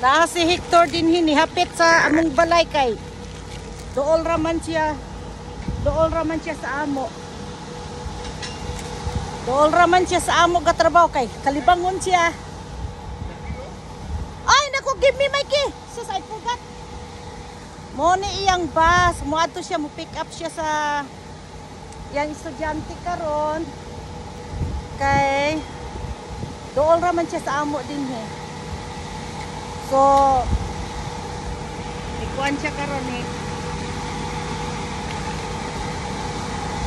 Na si Hector din hinihapit sa among balay kay dool raman siya sa amo. Dool raman siya sa amo gatrabaho kay kalibangon siya. Ay naku, give me my key. Sus, I forgot. Mo ni iyang bus, moadto siya, mo pick up siya sa yang estudyante karon. Kay dool raman siya sa amo din he. So ikuan siya karon eh.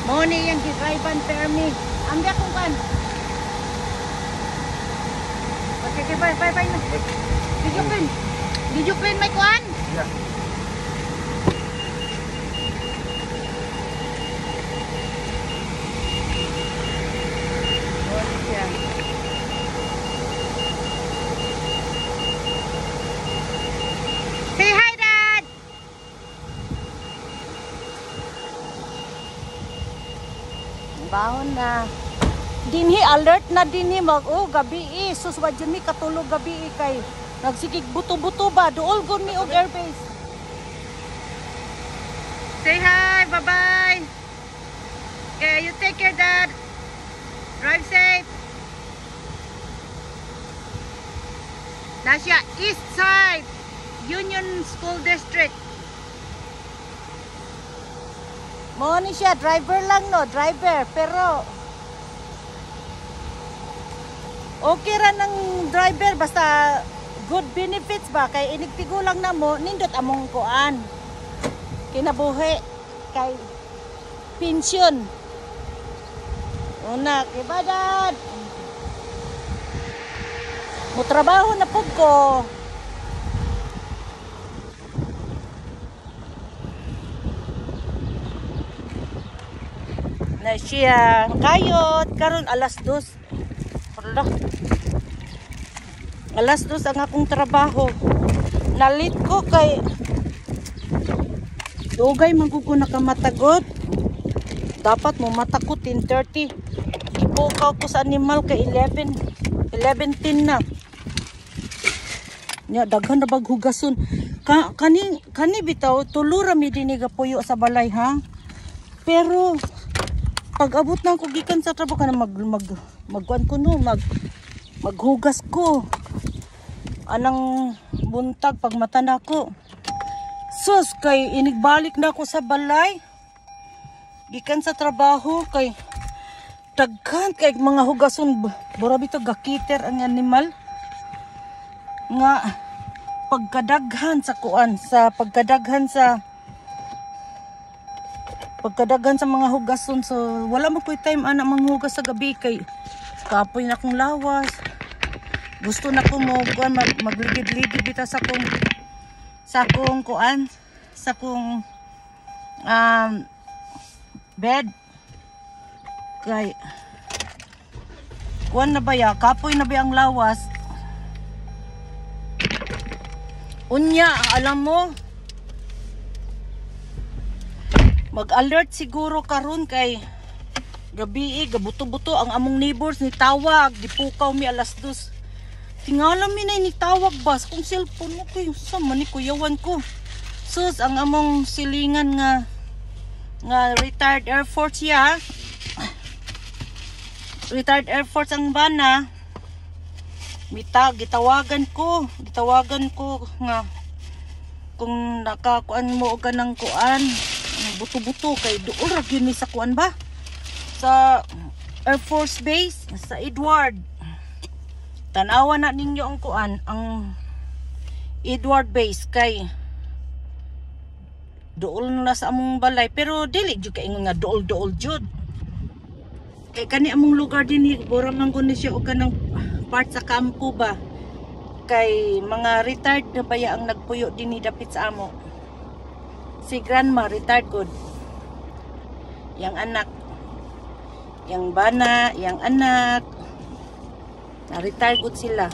Mo ni iyang gi-drive-an permi. Ambi akong kan. Okay, bye na. Did you clean my kuan? Yeah. Say hi, Dad! Bahon na. Dinhi alert na dinhi gabi sus wa jud mi katulog gabi kay nagsikig buto-buto ba duol gon mi og airbase. Say hi, bye-bye. Okay, you take care, Dad. Drive safe. Nasya East Side Union School District. Mo ni siya driver lang no, driver pero okay ra ng driver basta good benefits ba kay inigtigo lang na mo nindot among kuan kinabuhi kay pension una kay badad mo trabaho na pud ko na siya kayot karon alas 2. Alas 2 ang akong trabaho. Nalit ko kay dugay man ko nakamatagod. Dapat mo mata ko 10:30. Ipukaw ko sa animal kay 11:10 na. Nya daghan na baghugason. Kani bitaw tulo ra mi dinhi gapuyo sa balay ha. Pero pag abot na ko gikan sa trabaho kana magkuan ko no maghugas ko anang buntag pag mata na ko sus kay inigbalik na ako sa balay gikan sa trabaho kay daghan kay mga hugason burabi to gakiter ang animal nga pagkadaghan sa kuan sa pagkadaghan sa mga hugason so wala mo koy time ana manghugas sa gabi kay kapoy na akong lawas gusto na ko mo magligid-ligid bitaw sa kong kuan sa kong bed kay kuan na ba ya kapoy na ba ang lawas unya alam mo mag-alert siguro karon kay gabi gabuto-buto ang among neighbors ni tawag dipukaw mi alas 2 tingala mi na ni tawag bas kung cellphone mo ko sa man ni kuyawan ko sus ang among silingan nga retired Air Force ya retired Air Force ang bana gitawagan ko nga kung nakakuan mo og kanang kuan buto-buto kay duol ra gyud mi sa kuan ba sa Air Force Base sa Edward tanawa na ninyo ang kuan ang Edward Base kay duol na sa among balay pero dili jud kay ingon nga duol jud kay kani among lugar dinhi bura man kun siya og kanang part sa kampo ba kay mga retired na baya ang nagpuyo dinhi dapit sa amo si grandma retired good yang anak yang bana yang anak na retired good sila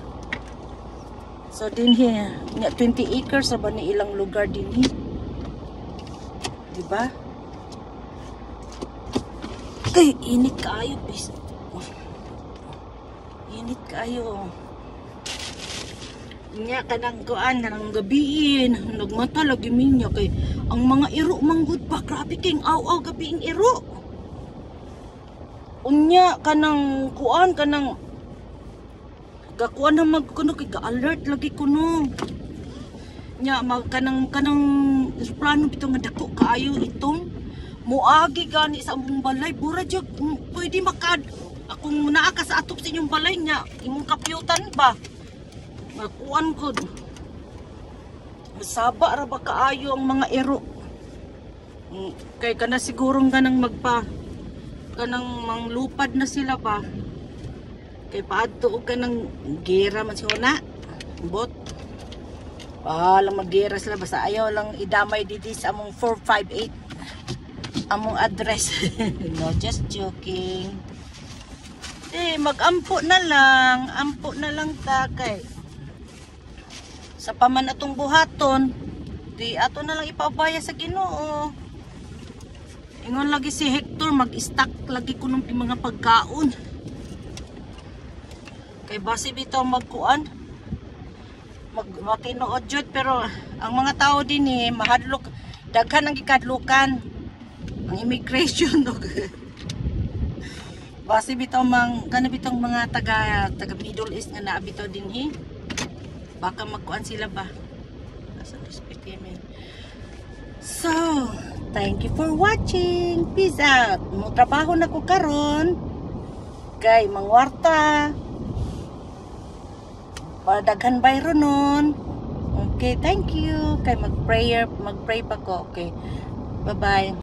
so dinhi 20 acres ba ni ilang lugar dinhi diba kay init kaayo bis init kaayo Nya kanang kuan kanang gabiin nagmata lagi minya kay ang mga iro manggod pa grabe king aw gabiing iro. Unya kanang kuan kanang gakuan na magkuno kay ga-alert lagi kuno. Nya kanang plano bitaw nga dako kaayo itong muagi gani sa among balay bura jud pwede makad akong naa ka sa atop sa inyong balay nya imong kapyutan ba. Kuan ko masaba ra ba kaayo ang mga ero kay kana sigurong ganang kanang manglupad na sila ba kay paadto og kanang gera man siya na bot lang maggera sila basta ayaw lang idamay didi sa among 458 among address. No, just joking. Ampo na lang ta kay sa paman atong buhaton di ato na lang ipaubaya sa Ginoo. Ingon lagi si Hector mag-stock lagi kuno mga pagkaon kay base bitaw magkuan makinood jud pero ang mga tao din mahadlok daghan ang gikadlukan ang immigration dog. Base bitaw kana bitaw mga taga Middle East nga naa bitaw dinhi baka magkuan sila ba sa respect kami. So thank you for watching, peace out. Mo trabaho na ko karon kay mangwarta para daghan bayro nun. Okay, thank you kay magpray pa ko. Okay, bye bye.